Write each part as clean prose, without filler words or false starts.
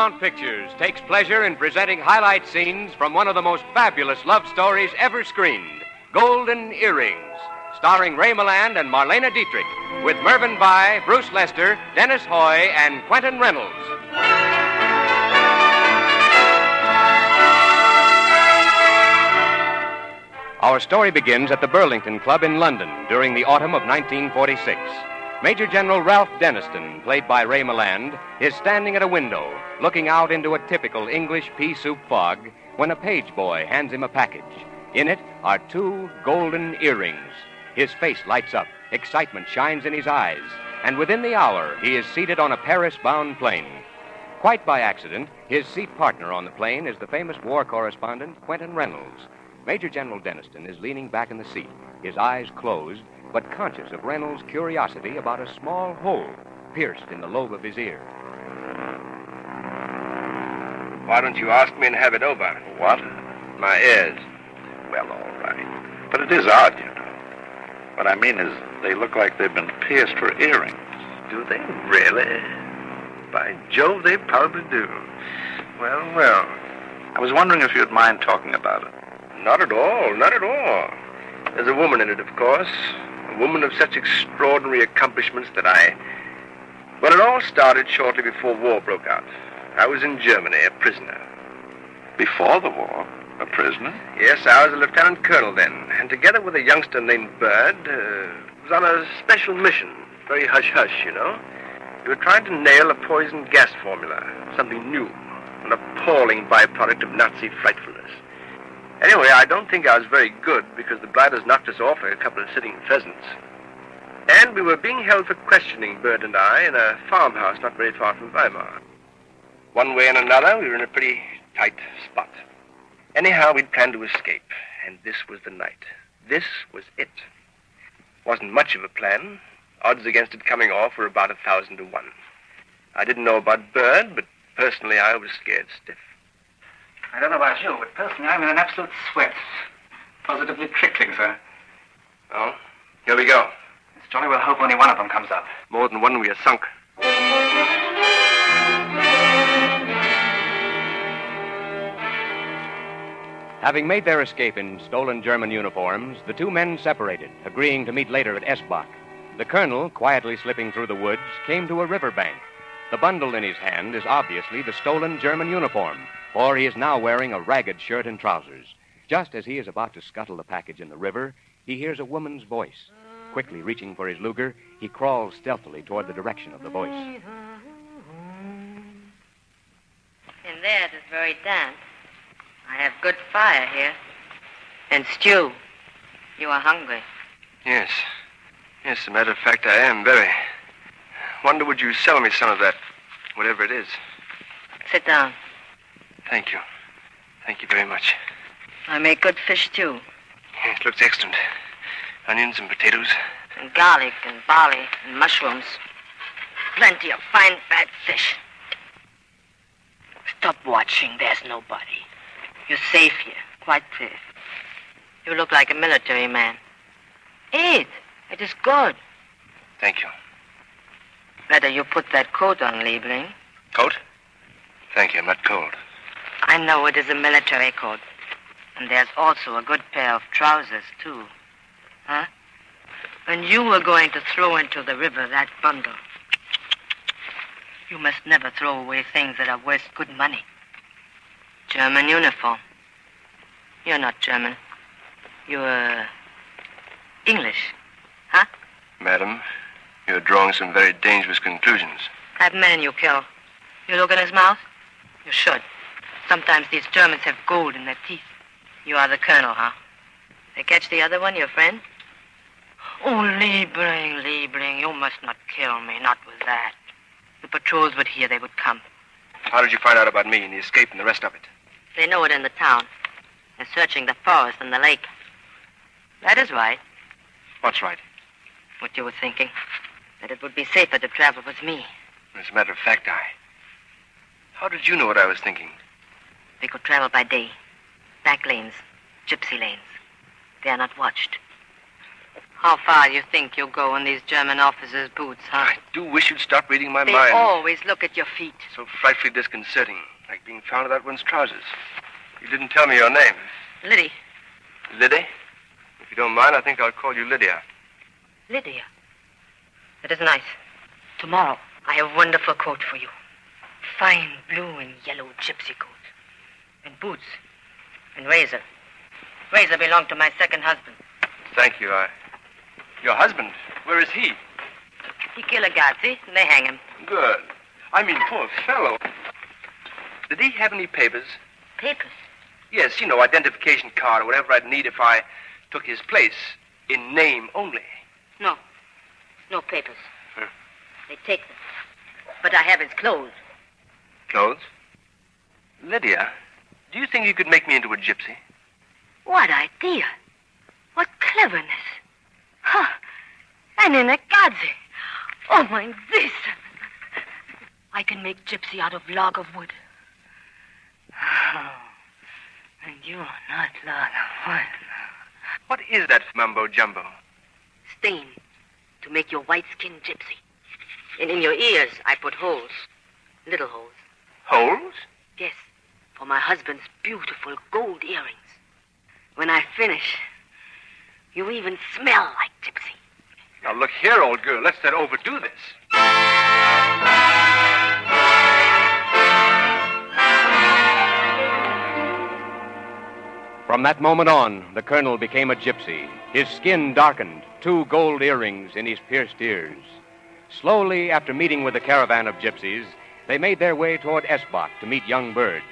Paramount Pictures takes pleasure in presenting highlight scenes from one of the most fabulous love stories ever screened, Golden Earrings, starring Ray Milland and Marlena Dietrich, with Mervyn Vai, Bruce Lester, Dennis Hoy, and Quentin Reynolds. Our story begins at the Burlington Club in London during the autumn of 1946. Major General Ralph Denniston, played by Ray Milland, is standing at a window, looking out into a typical English pea soup fog, when a page boy hands him a package. In it are 2 golden earrings. His face lights up, excitement shines in his eyes, and within the hour, he is seated on a Paris-bound plane. Quite by accident, his seat partner on the plane is the famous war correspondent, Quentin Reynolds. Major General Denniston is leaning back in the seat, his eyes closed, but conscious of Reynolds' curiosity about a small hole pierced in the lobe of his ear. Why don't you ask me and have it over? What? My ears. Well, all right. But it is odd, you know. What I mean is, they look like they've been pierced for earrings. Do they really? By Jove, they probably do. Well. I was wondering if you'd mind talking about it. Not at all, not at all. There's a woman in it, of course. A woman of such extraordinary accomplishments that Well, it all started shortly before war broke out. I was in Germany, a prisoner. Before the war? A prisoner? Yes, I was a lieutenant colonel then, and together with a youngster named Bird, was on a special mission. Very hush-hush, you know. We were trying to nail a poison gas formula, something new, an appalling byproduct of Nazi frightfulness. Anyway, I don't think I was very good because the blighters knocked us off like a couple of sitting pheasants. And we were being held for questioning, Bird and I, in a farmhouse not very far from Weimar. One way and another, we were in a pretty tight spot. Anyhow, we'd planned to escape, and this was the night. This was it. Wasn't much of a plan. Odds against it coming off were about 1,000 to 1. I didn't know about Bird, but personally I was scared stiff. I don't know about you, but personally I'm in an absolute sweat. Positively trickling, sir. Well, here we go. It's jolly well hope only one of them comes up. More than one, we are sunk. Having made their escape in stolen German uniforms, the 2 men separated, agreeing to meet later at Esbach. The colonel, quietly slipping through the woods, came to a riverbank. The bundle in his hand is obviously the stolen German uniform, for he is now wearing a ragged shirt and trousers. Just as he is about to scuttle the package in the river, he hears a woman's voice. Quickly reaching for his Luger, he crawls stealthily toward the direction of the voice. In there, it is very damp. I have good fire here. And stew. You are hungry. Yes, as a matter of fact, I am very. Wonder would you sell me some of that, whatever it is. Sit down. Thank you. Thank you very much. I make good fish stew. Yes, it looks excellent. Onions and potatoes. And garlic and barley and mushrooms. Plenty of fine fat fish. Stop watching. There's nobody. You're safe here. Quite safe. You look like a military man. Eat. It is good. Thank you. Better you put that coat on, Liebling. Coat? Thank you, I'm not cold. I know it is a military coat. And there's also a good pair of trousers, too. Huh? And you were going to throw into the river that bundle. You must never throw away things that are worth good money. German uniform. You're not German. You're English. Huh? Madam, you're drawing some very dangerous conclusions. That man you killed. You look in his mouth? You should. Sometimes these Germans have gold in their teeth. You are the colonel, huh? They catch the other one, your friend? Oh, Liebling, you must not kill me, not with that. The patrols would hear, they would come. How did you find out about me and the escape and the rest of it? They know it in the town. They're searching the forest and the lake. That is right. What's right? What you were thinking. That it would be safer to travel with me. As a matter of fact, How did you know what I was thinking? We could travel by day. Back lanes. Gypsy lanes. They are not watched. How far you think you'll go in these German officers' boots, huh? I do wish you'd stop reading my They mind. always look at your feet. So frightfully disconcerting, like being found without one's trousers. You didn't tell me your name. Liddy. Liddy? If you don't mind, I think I'll call you Lydia. Lydia. That is nice. Tomorrow, I have a wonderful coat for you. Fine blue and yellow gypsy coat. And boots. And razor. Razor belonged to my second husband. Thank you. Your husband, where is he? He killed a Gazi, and they hang him. Good. I mean, poor fellow. Did he have any papers? Papers? Yes, identification card or whatever I'd need if I took his place. In name only. No. No papers. Huh. They take them. But I have his clothes. Clothes? Lydia, do you think you could make me into a gypsy? What idea? What cleverness. Huh. And in a Gazi. Oh, mind this. I can make gypsy out of log of wood. Oh. And you are not log of wood. What is that mumbo-jumbo? Stain to make your white-skinned gypsy. And in your ears, I put holes. Little holes. Holes? Yes, for my husband's beautiful gold earrings. When I finish, you even smell like gypsy. Now, look here, old girl. Let's not overdo this. From that moment on, the colonel became a gypsy. His skin darkened, 2 gold earrings in his pierced ears. Slowly, after meeting with a caravan of gypsies, they made their way toward Esbach to meet young Bird.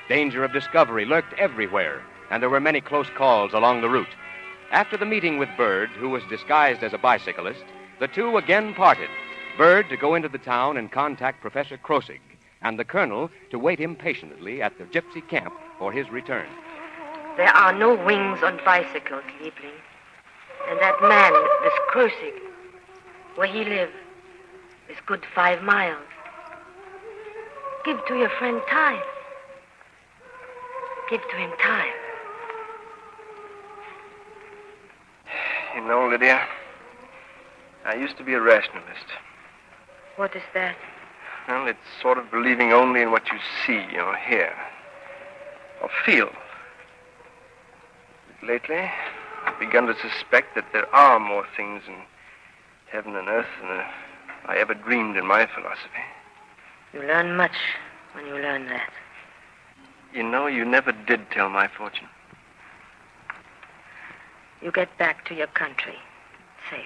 Danger of discovery lurked everywhere, and there were many close calls along the route. After the meeting with Bird, who was disguised as a bicyclist, the two again parted. Bird to go into the town and contact Professor Krosigk, and the colonel to wait impatiently at the gypsy camp for his return. There are no wings on bicycles, Liebling. And that man, this Krosigk, where he lives, is good 5 miles. Give to your friend time. Give to him time. You know, Lydia, I used to be a rationalist. What is that? Well, it's sort of believing only in what you see or hear or feel. But lately, I've begun to suspect that there are more things in heaven and earth than I ever dreamed in my philosophy. You learn much when you learn that. You know, you never did tell my fortune. You get back to your country, safe.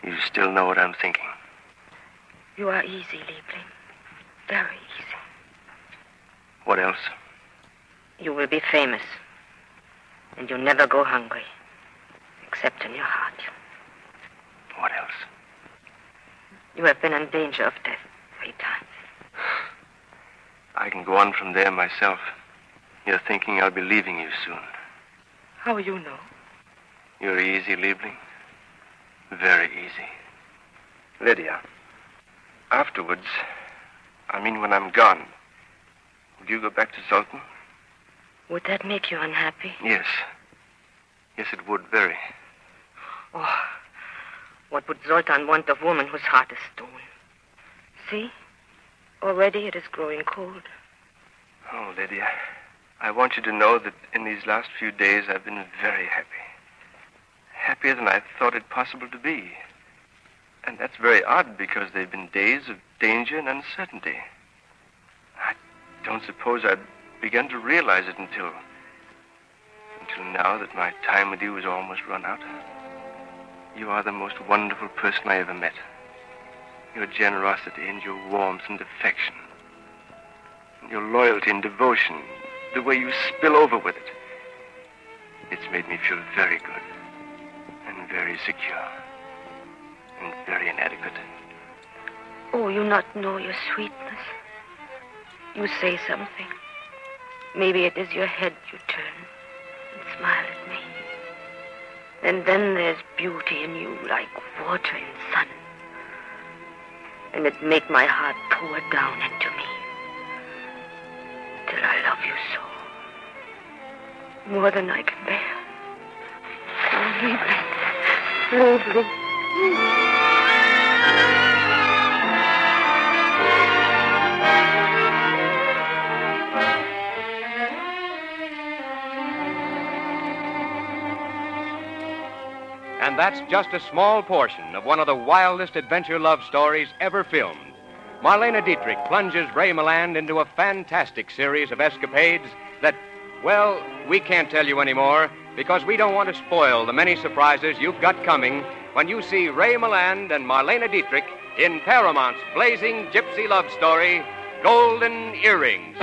You still know what I'm thinking. You are easy, Liebling. Very easy. What else? You will be famous. And you'll never go hungry. Except in your heart. What else? You have been in danger of death 3 times. I can go on from there myself. You're thinking I'll be leaving you soon. How you know? You're easy, Liebling. Very easy. Lydia, afterwards, I mean when I'm gone, will you go back to Zoltan? Would that make you unhappy? Yes. Yes, it would, very. Oh, what would Zoltan want of woman whose heart is stone? See? Already it is growing cold. Oh, Lydia, I want you to know that in these last few days I've been very happy. Happier than I thought it possible to be. And that's very odd because they've been days of danger and uncertainty. I don't suppose I'd begun to realize it until now that my time with you is almost run out. You are the most wonderful person I ever met. Your generosity and your warmth and affection. Your loyalty and devotion. The way you spill over with it. It's made me feel very good. And very secure. And very inadequate. Oh, you not know your sweetness. You say something. Maybe it is your head you turn and smile at me. And then there's beauty in you like water in sun. And it make my heart pour down into me. Till I love you so. More than I can bear. Oh, Liebling. bravely. And that's just a small portion of one of the wildest adventure love stories ever filmed. Marlene Dietrich plunges Ray Milland into a fantastic series of escapades that, well, we can't tell you anymore because we don't want to spoil the many surprises you've got coming when you see Ray Milland and Marlene Dietrich in Paramount's blazing gypsy love story, Golden Earrings.